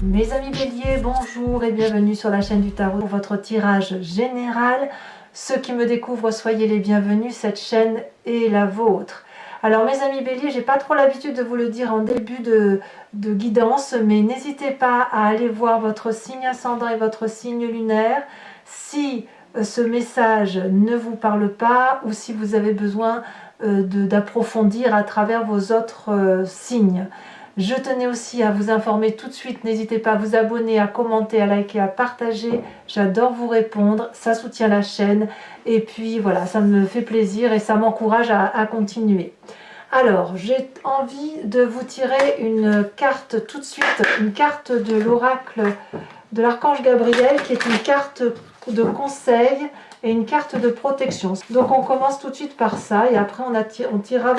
Mes amis Bélier, bonjour et bienvenue sur la chaîne du Tarot pour votre tirage général. Ceux qui me découvrent, soyez les bienvenus, cette chaîne est la vôtre. Alors mes amis Bélier, j'ai pas trop l'habitude de vous le dire en début de guidance, mais n'hésitez pas à aller voir votre signe ascendant et votre signe lunaire si ce message ne vous parle pas ou si vous avez besoin d'approfondir à travers vos autres signes. Je tenais aussi à vous informer tout de suite, n'hésitez pas à vous abonner, à commenter, à liker, à partager. J'adore vous répondre, ça soutient la chaîne. Et puis voilà, ça me fait plaisir et ça m'encourage à continuer. Alors, j'ai envie de vous tirer une carte tout de suite, une carte de l'oracle de l'archange Gabriel, qui est une carte de conseil et une carte de protection. Donc on commence tout de suite par ça et après on tirera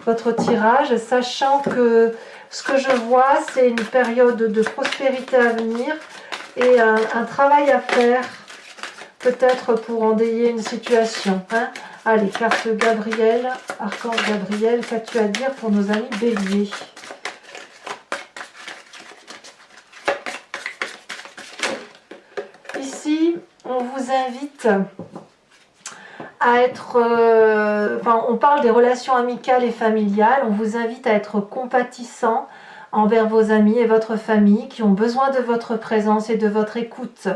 votre tirage, sachant que ce que je vois, c'est une période de prospérité à venir et un travail à faire, peut-être pour enrayer une situation. Allez, carte Gabriel, archange Gabriel, qu'as-tu à dire pour nos amis Bélier? Ici, on vous invite à être, on parle des relations amicales et familiales, on vous invite à être compatissant envers vos amis et votre famille qui ont besoin de votre présence et de votre écoute.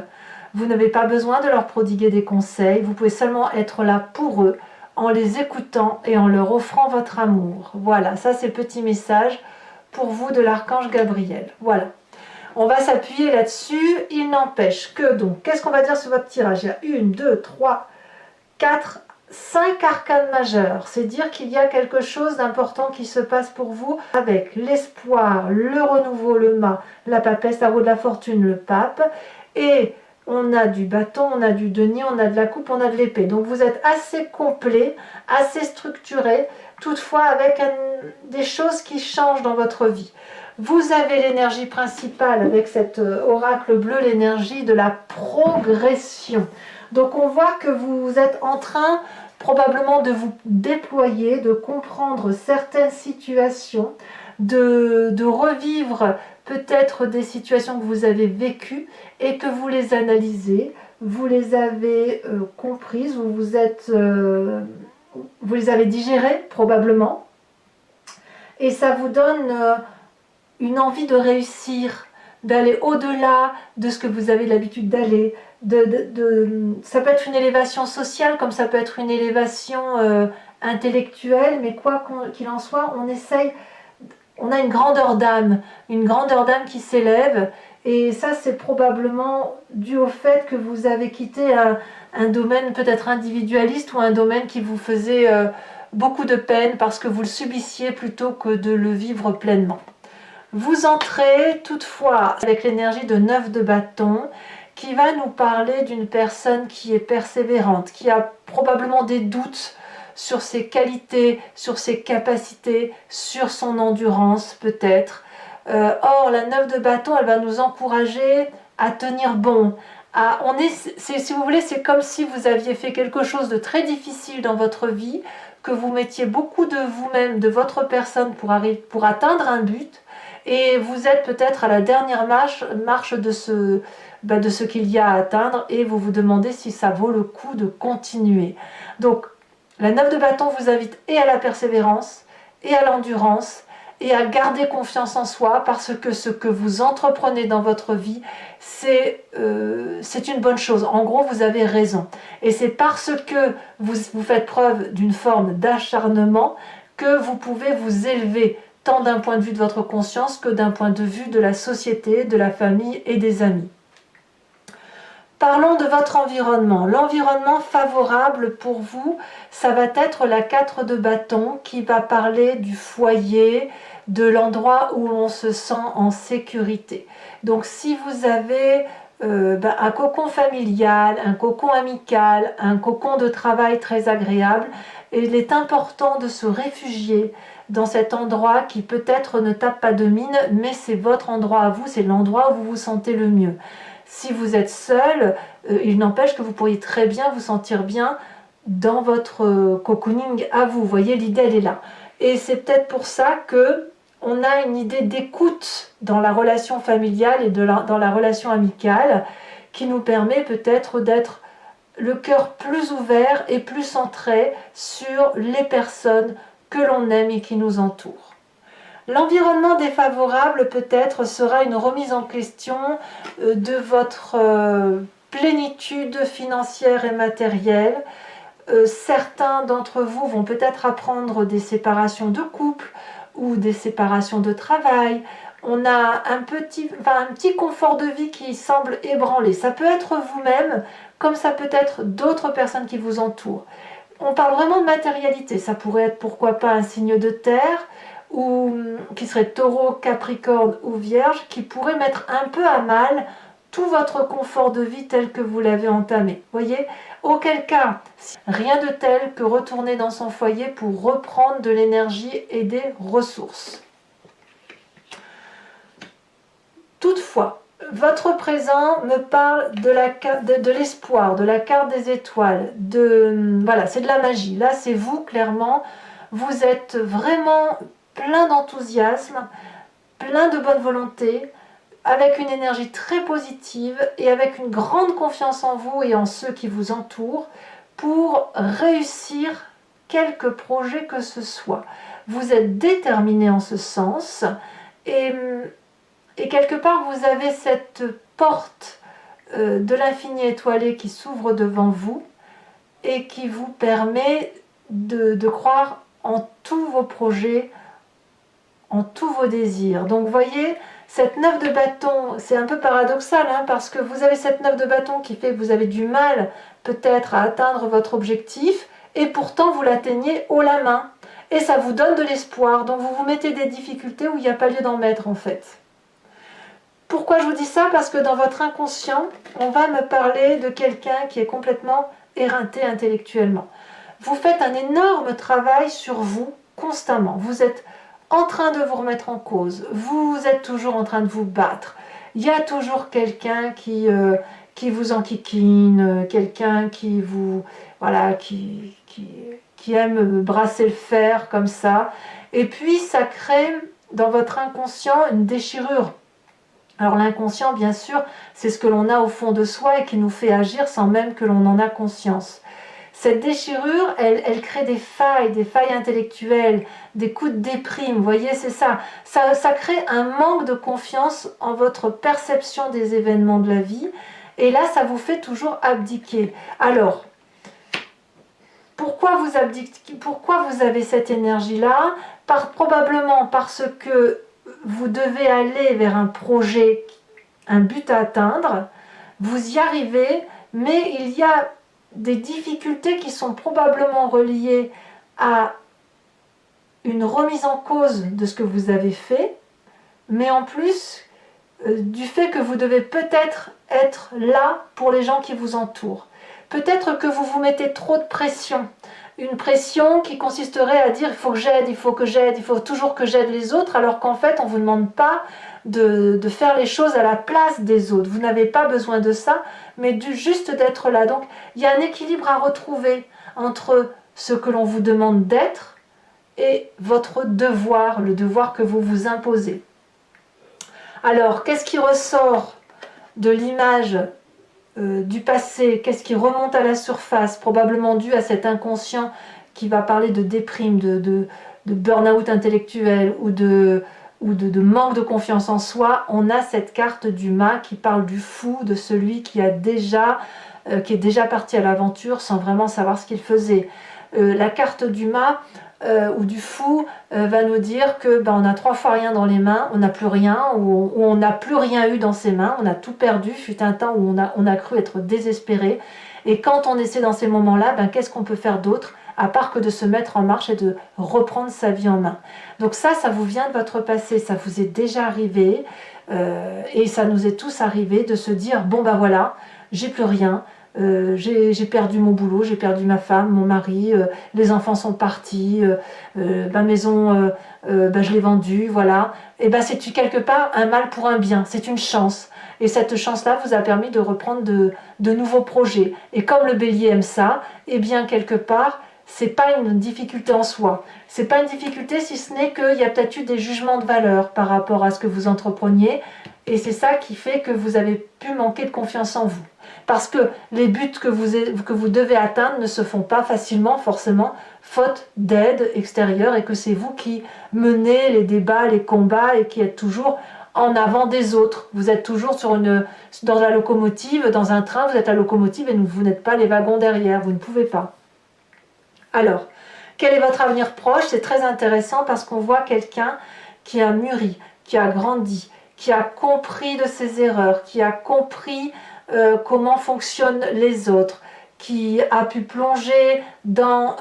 Vous n'avez pas besoin de leur prodiguer des conseils, vous pouvez seulement être là pour eux en les écoutant et en leur offrant votre amour. Voilà, ça c'est le petit message pour vous de l'archange Gabriel. Voilà. On va s'appuyer là-dessus. Il n'empêche que, donc, qu'est-ce qu'on va dire sur votre tirage? Il y a 1, 2, 3, 4, 5 arcanes majeurs. C'est dire qu'il y a quelque chose d'important qui se passe pour vous avec l'espoir, le renouveau, le mât, la papesse, la roue de la fortune, le pape. Et on a du bâton, on a du denier, on a de la coupe, on a de l'épée. Donc vous êtes assez complet, assez structuré, toutefois avec des choses qui changent dans votre vie. Vous avez l'énergie principale avec cet oracle bleu, l'énergie de la progression. Donc on voit que vous êtes en train probablement de vous déployer, de comprendre certaines situations, de revivre peut-être des situations que vous avez vécues et que vous les analysez, vous les avez comprises, vous les avez digérées probablement, et ça vous donne une envie de réussir, d'aller au-delà de ce que vous avez l'habitude d'aller. Ça peut être une élévation sociale, comme ça peut être une élévation intellectuelle, mais quoi qu'il en soit, on a une grandeur d'âme qui s'élève, et ça c'est probablement dû au fait que vous avez quitté un domaine peut-être individualiste ou un domaine qui vous faisait beaucoup de peine parce que vous le subissiez plutôt que de le vivre pleinement. Vous entrez toutefois avec l'énergie de 9 de bâton qui va nous parler d'une personne qui est persévérante, qui a probablement des doutes sur ses qualités, sur ses capacités, sur son endurance peut-être. Or, la 9 de bâton, elle va nous encourager à tenir bon. Si vous voulez, c'est comme si vous aviez fait quelque chose de très difficile dans votre vie, que vous mettiez beaucoup de vous-même, de votre personne pour atteindre un but. Et vous êtes peut-être à la dernière marche de ce qu'il y a à atteindre et vous vous demandez si ça vaut le coup de continuer. Donc, la 9 de bâton vous invite et à la persévérance et à l'endurance et à garder confiance en soi parce que ce que vous entreprenez dans votre vie, c'est une bonne chose. En gros, vous avez raison. Et c'est parce que vous faites preuve d'une forme d'acharnement que vous pouvez vous élever tant d'un point de vue de votre conscience que d'un point de vue de la société, de la famille et des amis. Parlons de votre environnement. L'environnement favorable pour vous, ça va être la 4 de bâton qui va parler du foyer, de l'endroit où on se sent en sécurité. Donc si vous avez un cocon familial, un cocon amical, un cocon de travail très agréable, il est important de se réfugier dans cet endroit qui peut-être ne tape pas de mine, mais c'est votre endroit à vous, c'est l'endroit où vous vous sentez le mieux. Si vous êtes seul, il n'empêche que vous pourriez très bien vous sentir bien dans votre cocooning à vous. Vous voyez, l'idée elle est là. Et c'est peut-être pour ça que on a une idée d'écoute dans la relation familiale et dans la relation amicale qui nous permet peut-être d'être le cœur plus ouvert et plus centré sur les personnes que l'on aime et qui nous entourent. L'environnement défavorable peut-être sera une remise en question de votre plénitude financière et matérielle. Certains d'entre vous vont peut-être apprendre des séparations de couple ou des séparations de travail. On a un petit confort de vie qui semble ébranlé. Ça peut être vous-même, comme ça peut être d'autres personnes qui vous entourent. On parle vraiment de matérialité. Ça pourrait être pourquoi pas un signe de terre, ou qui serait Taureau, Capricorne ou Vierge, qui pourrait mettre un peu à mal tout votre confort de vie tel que vous l'avez entamé. Voyez, auquel cas, rien de tel que retourner dans son foyer pour reprendre de l'énergie et des ressources. Toutefois, votre présent me parle de l'espoir, de la carte des étoiles, voilà, c'est de la magie. Là, c'est vous, clairement, vous êtes vraiment plein d'enthousiasme, plein de bonne volonté, avec une énergie très positive et avec une grande confiance en vous et en ceux qui vous entourent pour réussir quelque projet que ce soit. Vous êtes déterminé en ce sens et quelque part vous avez cette porte de l'infini étoilé qui s'ouvre devant vous et qui vous permet de croire en tous vos projets, en tous vos désirs. Donc vous voyez, cette 9 de bâton, c'est un peu paradoxal, parce que vous avez cette 9 de bâton qui fait que vous avez du mal peut-être à atteindre votre objectif, et pourtant vous l'atteignez haut la main. Et ça vous donne de l'espoir, donc vous vous mettez des difficultés où il n'y a pas lieu d'en mettre en fait. Pourquoi je vous dis ça? Parce que dans votre inconscient, on va me parler de quelqu'un qui est complètement éreinté intellectuellement. Vous faites un énorme travail sur vous constamment. Vous êtes en train de vous remettre en cause. Vous êtes toujours en train de vous battre. Il y a toujours quelqu'un qui vous enquiquine, quelqu'un qui vous... Voilà, qui aime brasser le fer comme ça. Et puis ça crée dans votre inconscient une déchirure. Alors l'inconscient, bien sûr, c'est ce que l'on a au fond de soi et qui nous fait agir sans même que l'on en a conscience. Cette déchirure, elle crée des failles intellectuelles, des coups de déprime, vous voyez, c'est ça. Ça crée un manque de confiance en votre perception des événements de la vie, et là, ça vous fait toujours abdiquer. Alors, pourquoi vous abdiquez? Pourquoi vous avez cette énergie-là? Probablement parce que vous devez aller vers un projet, un but à atteindre, vous y arrivez, mais il y a des difficultés qui sont probablement reliées à une remise en cause de ce que vous avez fait, mais en plus du fait que vous devez peut-être être là pour les gens qui vous entourent. Peut-être que vous vous mettez trop de pression, une pression qui consisterait à dire il faut que j'aide, il faut toujours que j'aide les autres, alors qu'en fait on ne vous demande pas de faire les choses à la place des autres. Vous n'avez pas besoin de ça, mais juste d'être là. Donc il y a un équilibre à retrouver entre ce que l'on vous demande d'être et votre devoir, le devoir que vous vous imposez. Alors, qu'est-ce qui ressort de l'image du passé? Qu'est-ce qui remonte à la surface? Probablement dû à cet inconscient qui va parler de déprime, de burn-out intellectuel ou de manque de confiance en soi. On a cette carte du mât qui parle du fou, de celui qui est déjà parti à l'aventure sans vraiment savoir ce qu'il faisait. La carte du mât ou du fou va nous dire que on a 3 fois rien dans les mains, on n'a plus rien, ou on n'a plus rien eu dans ses mains, on a tout perdu. Fut un temps où on a cru être désespéré, et quand on essaie dans ces moments-là, qu'est-ce qu'on peut faire d'autre à part que de se mettre en marche et de reprendre sa vie en main. Donc ça vous vient de votre passé, ça vous est déjà arrivé, et ça nous est tous arrivé de se dire bon voilà, j'ai plus rien. J'ai perdu mon boulot, j'ai perdu ma femme, mon mari, les enfants sont partis, ma maison, je l'ai vendue, voilà. Et c'est quelque part un mal pour un bien, c'est une chance. Et cette chance-là vous a permis de reprendre de nouveaux projets. Et comme le bélier aime ça, et bien quelque part, c'est pas une difficulté en soi. C'est pas une difficulté si ce n'est qu'il y a peut-être eu des jugements de valeur par rapport à ce que vous entrepreniez. Et c'est ça qui fait que vous avez pu manquer de confiance en vous. Parce que les buts que vous devez atteindre ne se font pas facilement, forcément, faute d'aide extérieure, et que c'est vous qui menez les débats, les combats, et qui êtes toujours en avant des autres. Vous êtes toujours dans la locomotive, dans un train, vous êtes la locomotive et vous n'êtes pas les wagons derrière, vous ne pouvez pas. Alors, quel est votre avenir proche? C'est très intéressant parce qu'on voit quelqu'un qui a mûri, qui a grandi, qui a compris de ses erreurs, qui a compris comment fonctionnent les autres, qui a pu plonger dans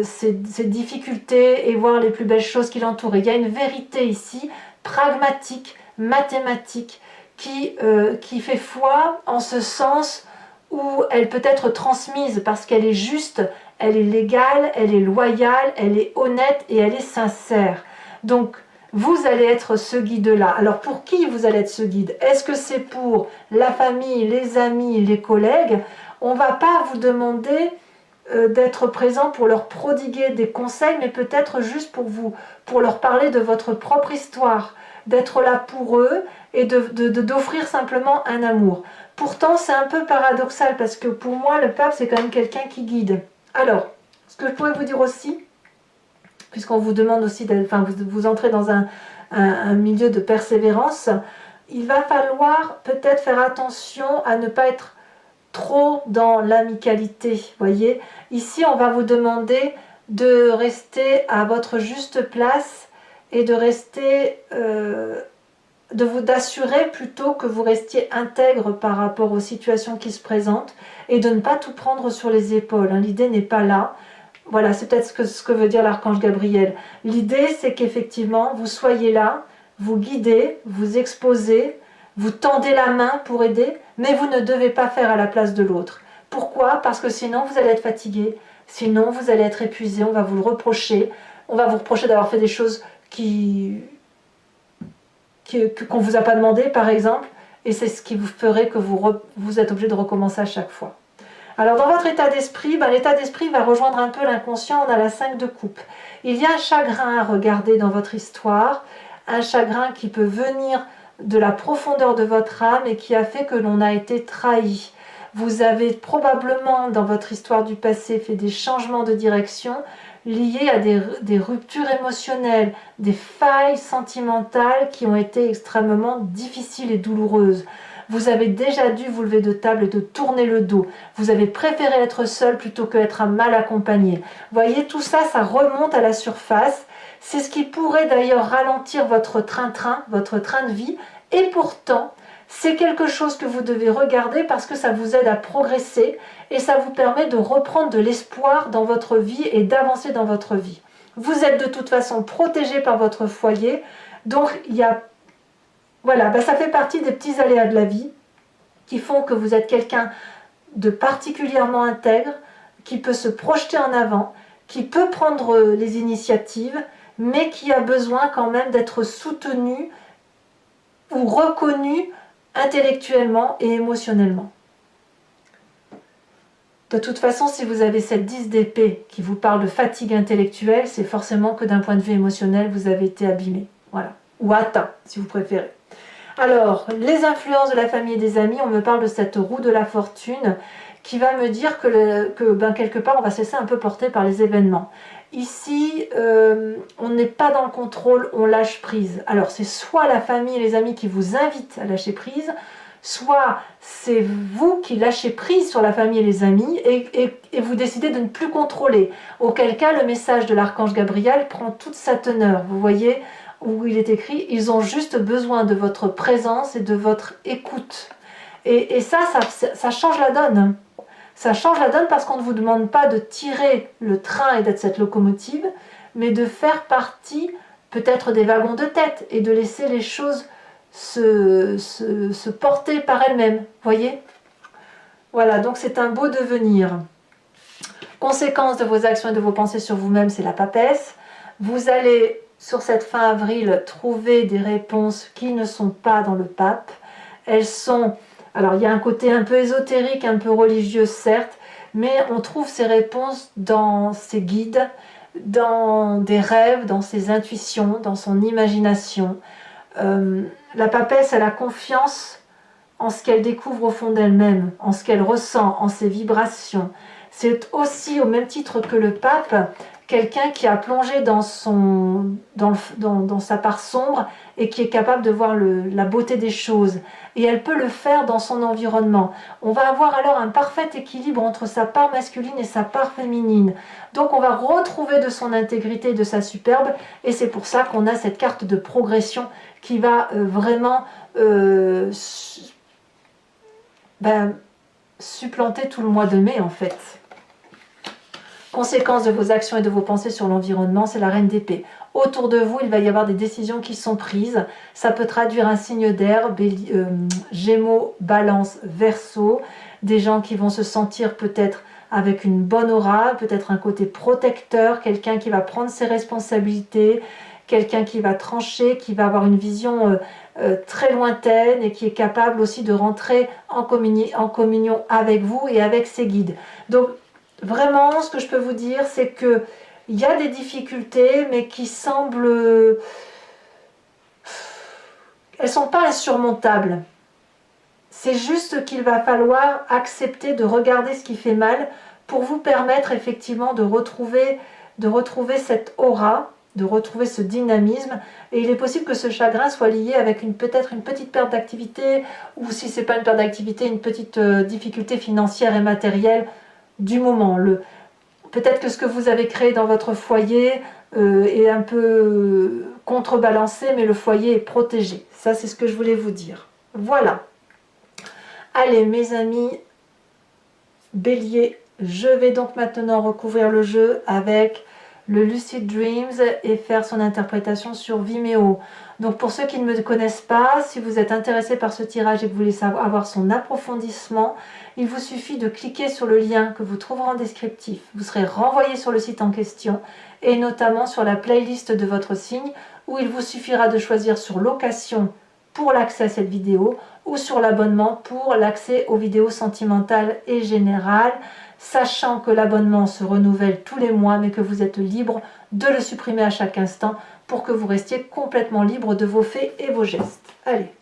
ses difficultés et voir les plus belles choses qui l'entourent. Il y a une vérité ici, pragmatique, mathématique, qui fait foi en ce sens où elle peut être transmise parce qu'elle est juste, elle est légale, elle est loyale, elle est honnête et elle est sincère. Donc, vous allez être ce guide-là. Alors, pour qui vous allez être ce guide? Est-ce que c'est pour la famille, les amis, les collègues? On ne va pas vous demander d'être présent pour leur prodiguer des conseils, mais peut-être juste pour leur parler de votre propre histoire, d'être là pour eux et d'offrir simplement un amour. Pourtant, c'est un peu paradoxal parce que pour moi, le pape, c'est quand même quelqu'un qui guide. Alors, ce que je pourrais vous dire aussi, puisqu'on vous demande aussi, vous entrez dans un milieu de persévérance, il va falloir peut-être faire attention à ne pas être trop dans l'amicalité. Voyez, ici, on va vous demander de rester à votre juste place et de rester, d'assurer plutôt que vous restiez intègre par rapport aux situations qui se présentent et de ne pas tout prendre sur les épaules. L'idée n'est pas là. Voilà, c'est peut-être ce que veut dire l'archange Gabriel. L'idée, c'est qu'effectivement, vous soyez là, vous guidez, vous exposez, vous tendez la main pour aider, mais vous ne devez pas faire à la place de l'autre. Pourquoi? Parce que sinon, vous allez être fatigué, sinon, vous allez être épuisé, on va vous le reprocher, on va vous reprocher d'avoir fait des choses qu'on ne vous a pas demandé, par exemple, et c'est ce qui vous ferait que vous êtes obligé de recommencer à chaque fois. Alors dans votre état d'esprit, l'état d'esprit va rejoindre un peu l'inconscient, on a la 5 de coupe. Il y a un chagrin à regarder dans votre histoire, un chagrin qui peut venir de la profondeur de votre âme et qui a fait que l'on a été trahi. Vous avez probablement dans votre histoire du passé fait des changements de direction liés à des ruptures émotionnelles, des failles sentimentales qui ont été extrêmement difficiles et douloureuses. Vous avez déjà dû vous lever de table et de tourner le dos. Vous avez préféré être seul plutôt qu'être mal accompagné. Voyez, tout ça, ça remonte à la surface. C'est ce qui pourrait d'ailleurs ralentir votre train-train, votre train de vie. Et pourtant, c'est quelque chose que vous devez regarder parce que ça vous aide à progresser et ça vous permet de reprendre de l'espoir dans votre vie et d'avancer dans votre vie. Vous êtes de toute façon protégé par votre foyer, donc voilà, ça fait partie des petits aléas de la vie qui font que vous êtes quelqu'un de particulièrement intègre, qui peut se projeter en avant, qui peut prendre les initiatives, mais qui a besoin quand même d'être soutenu ou reconnu intellectuellement et émotionnellement. De toute façon, si vous avez cette 10 d'épée qui vous parle de fatigue intellectuelle, c'est forcément que d'un point de vue émotionnel, vous avez été abîmé. Voilà. Ou atteint, si vous préférez. Alors, les influences de la famille et des amis, on me parle de cette roue de la fortune qui va me dire que quelque part, on va se laisser un peu porter par les événements. Ici, on n'est pas dans le contrôle, on lâche prise. Alors, c'est soit la famille et les amis qui vous invitent à lâcher prise, soit c'est vous qui lâchez prise sur la famille et les amis et vous décidez de ne plus contrôler. Auquel cas, le message de l'archange Gabriel prend toute sa teneur. Vous voyez où il est écrit, ils ont juste besoin de votre présence et de votre écoute. Et ça change la donne. Ça change la donne parce qu'on ne vous demande pas de tirer le train et d'être cette locomotive, mais de faire partie peut-être des wagons de tête et de laisser les choses se porter par elles-mêmes. Voyez? Voilà, donc c'est un beau devenir. Conséquence de vos actions et de vos pensées sur vous-même, c'est la papesse. Vous allez, sur cette fin avril, trouver des réponses qui ne sont pas dans le pape. Elles sont... Alors, il y a un côté un peu ésotérique, un peu religieux, certes, mais on trouve ces réponses dans ses guides, dans des rêves, dans ses intuitions, dans son imagination. La papesse, elle a confiance en ce qu'elle découvre au fond d'elle-même, en ce qu'elle ressent, en ses vibrations. C'est aussi, au même titre que le pape, quelqu'un qui a plongé dans sa part sombre et qui est capable de voir la beauté des choses. Et elle peut le faire dans son environnement. On va avoir alors un parfait équilibre entre sa part masculine et sa part féminine. Donc on va retrouver de son intégrité, de sa superbe, et c'est pour ça qu'on a cette carte de progression qui va vraiment supplanter tout le mois de mai en fait. Conséquence de vos actions et de vos pensées sur l'environnement, c'est la reine d'épée. Autour de vous, il va y avoir des décisions qui sont prises. Ça peut traduire un signe d'air, Gémeaux, Balance, Verseau. Des gens qui vont se sentir peut-être avec une bonne aura, peut-être un côté protecteur, quelqu'un qui va prendre ses responsabilités, quelqu'un qui va trancher, qui va avoir une vision très lointaine et qui est capable aussi de rentrer en communion avec vous et avec ses guides. Donc, vraiment, ce que je peux vous dire, c'est que il y a des difficultés, mais qui semblent... Elles ne sont pas insurmontables. C'est juste qu'il va falloir accepter de regarder ce qui fait mal pour vous permettre effectivement de retrouver cette aura, de retrouver ce dynamisme. Et il est possible que ce chagrin soit lié avec peut-être une petite perte d'activité, ou si ce n'est pas une perte d'activité, une petite difficulté financière et matérielle du moment. Peut-être que ce que vous avez créé dans votre foyer est un peu contrebalancé, mais le foyer est protégé. Ça, c'est ce que je voulais vous dire. Voilà. Allez, mes amis, Bélier, je vais donc maintenant recouvrir le jeu avec le Lucid Dreams et faire son interprétation sur Vimeo. Donc pour ceux qui ne me connaissent pas, si vous êtes intéressé par ce tirage et que vous voulez avoir son approfondissement, il vous suffit de cliquer sur le lien que vous trouverez en descriptif. Vous serez renvoyé sur le site en question et notamment sur la playlist de votre signe où il vous suffira de choisir sur location pour l'accès à cette vidéo ou sur l'abonnement pour l'accès aux vidéos sentimentales et générales, sachant que l'abonnement se renouvelle tous les mois mais que vous êtes libre de le supprimer à chaque instant pour que vous restiez complètement libre de vos faits et vos gestes. Allez.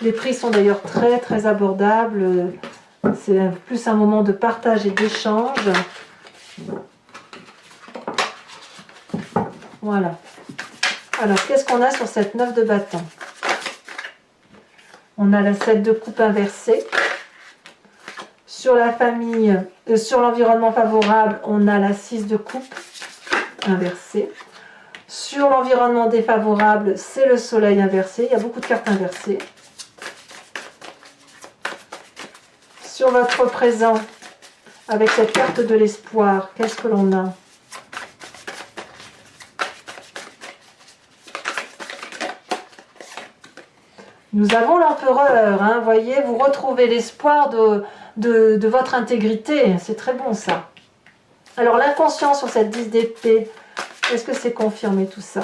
Les prix sont d'ailleurs très très abordables. C'est plus un moment de partage et d'échange. Voilà. Alors, qu'est-ce qu'on a sur cette 9 de bâton? On a la 7 de coupe inversée. Sur la famille, sur l'environnement favorable, on a la 6 de coupe inversée. Sur l'environnement défavorable, c'est le soleil inversé. Il y a beaucoup de cartes inversées. Sur votre présent, avec cette carte de l'espoir, qu'est-ce que l'on a? Nous avons l'empereur, hein, voyez, vous retrouvez l'espoir de votre intégrité, c'est très bon ça. Alors l'inconscient sur cette 10 d'épée, est-ce que c'est confirmé tout ça?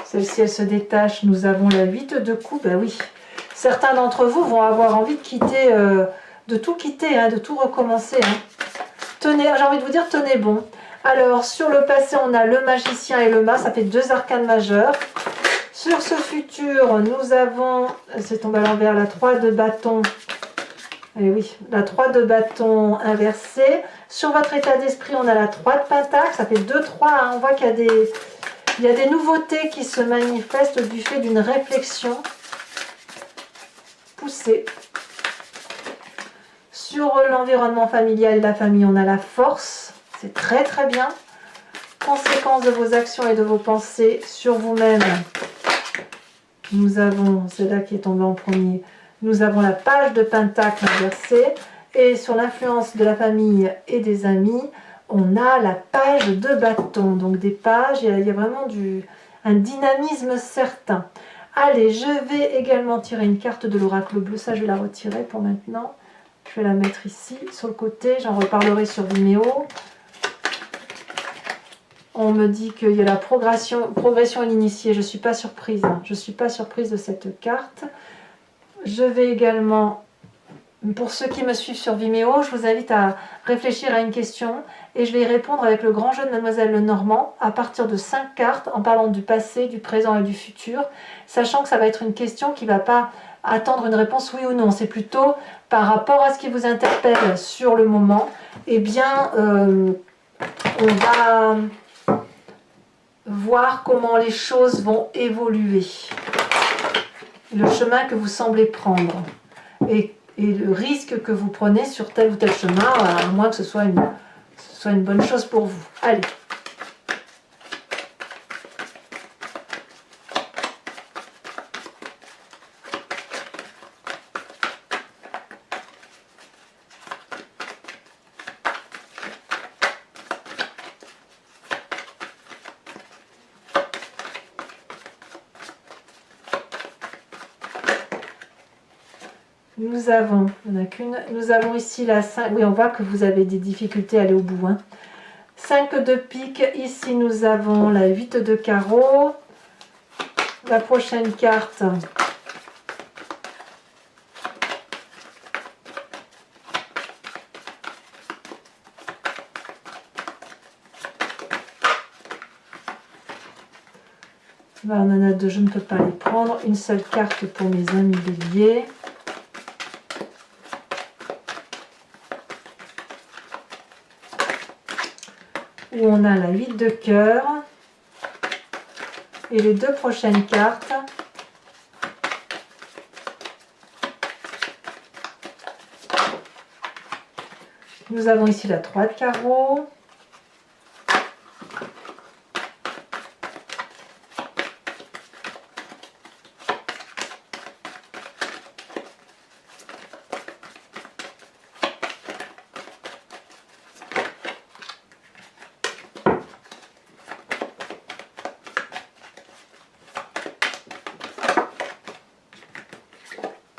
Celle-ci, elle se détache. Nous avons la 8 de coupe. Ben oui, certains d'entre vous vont avoir envie de quitter, de tout quitter, hein, de tout recommencer. Hein. Tenez, j'ai envie de vous dire, tenez bon. Alors, sur le passé, on a le magicien et le mât. Ça fait 2 arcanes majeures. Sur ce futur, nous avons, c'est tombé à l'envers, la 3 de bâton. Et oui, la 3 de bâton inversée. Sur votre état d'esprit, on a la 3 de pentacle. Ça fait 2-3. Hein. On voit qu'il y a des nouveautés qui se manifestent du fait d'une réflexion poussée. Sur l'environnement familial et la famille, on a la force. C'est très très bien. Conséquence de vos actions et de vos pensées sur vous-même. Nous avons, c'est là qui est tombé en premier, nous avons la page de pentacle inversée. Et sur l'influence de la famille et des amis, on a la page de bâton. Donc des pages, il y a vraiment un dynamisme certain. Allez, je vais également tirer une carte de l'oracle bleu. Ça, je vais la retirer pour maintenant. Je vais la mettre ici, sur le côté. J'en reparlerai sur Vimeo. On me dit qu'il y a la progression à l'initié. Je ne suis pas surprise. Hein. Je ne suis pas surprise de cette carte. Je vais également, pour ceux qui me suivent sur Vimeo, je vous invite à réfléchir à une question et je vais y répondre avec le grand jeu de Mademoiselle Lenormand à partir de 5 cartes en parlant du passé, du présent et du futur, sachant que ça va être une question qui ne va pas attendre une réponse oui ou non. C'est plutôt par rapport à ce qui vous interpelle sur le moment. Eh bien, on va voir comment les choses vont évoluer, le chemin que vous semblez prendre et le risque que vous prenez sur tel ou tel chemin, à moins que ce soit une bonne chose pour vous. Allez. Nous avons, il n'y en a qu'une, nous avons ici la 5, oui on voit que vous avez des difficultés à aller au bout. Hein. 5 de pique, ici nous avons la 8 de carreau, la prochaine carte. Là, on en a deux, je ne peux pas les prendre. Une seule carte pour mes amis béliers. Où on a la 8 de cœur. Et les deux prochaines cartes. Nous avons ici la 3 de carreau.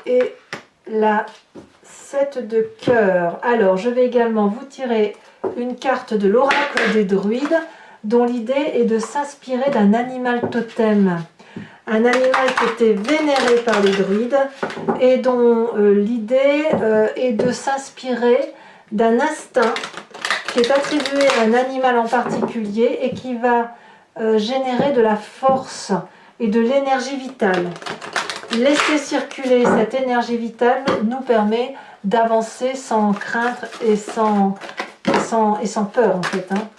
Et la 7 de cœur. Alors, je vais également vous tirer une carte de l'oracle des druides, dont l'idée est de s'inspirer d'un animal totem. Un animal qui était vénéré par les druides et dont l'idée est de s'inspirer d'un instinct qui est attribué à un animal en particulier et qui va générer de la force et de l'énergie vitale. Laisser circuler cette énergie vitale nous permet d'avancer sans crainte et sans peur en fait. Hein.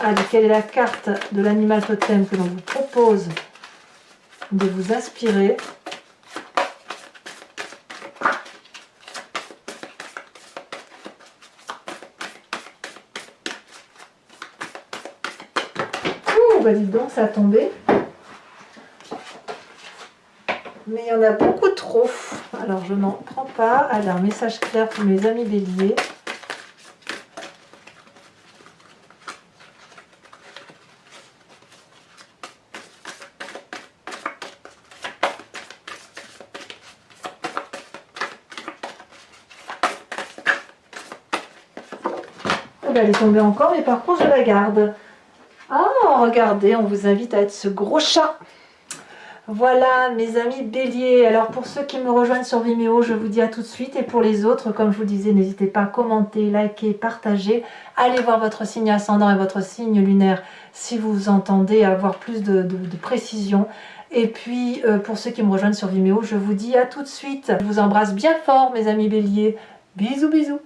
Allez, quelle est la carte de l'animal totem que l'on vous propose de vous inspirer? Ouh, bah dites donc, ça a tombé. Mais il y en a beaucoup trop. Alors je n'en prends pas. Allez, un message clair pour mes amis béliers. Oh, ben, elle est tombée encore, mais par contre je la garde. Ah, regardez, on vous invite à être ce gros chat. Voilà mes amis béliers, alors pour ceux qui me rejoignent sur Vimeo, je vous dis à tout de suite et pour les autres, comme je vous disais, n'hésitez pas à commenter, liker, partager, allez voir votre signe ascendant et votre signe lunaire si vous entendez avoir plus de précision. Et puis pour ceux qui me rejoignent sur Vimeo, je vous dis à tout de suite, je vous embrasse bien fort mes amis béliers, bisous bisous.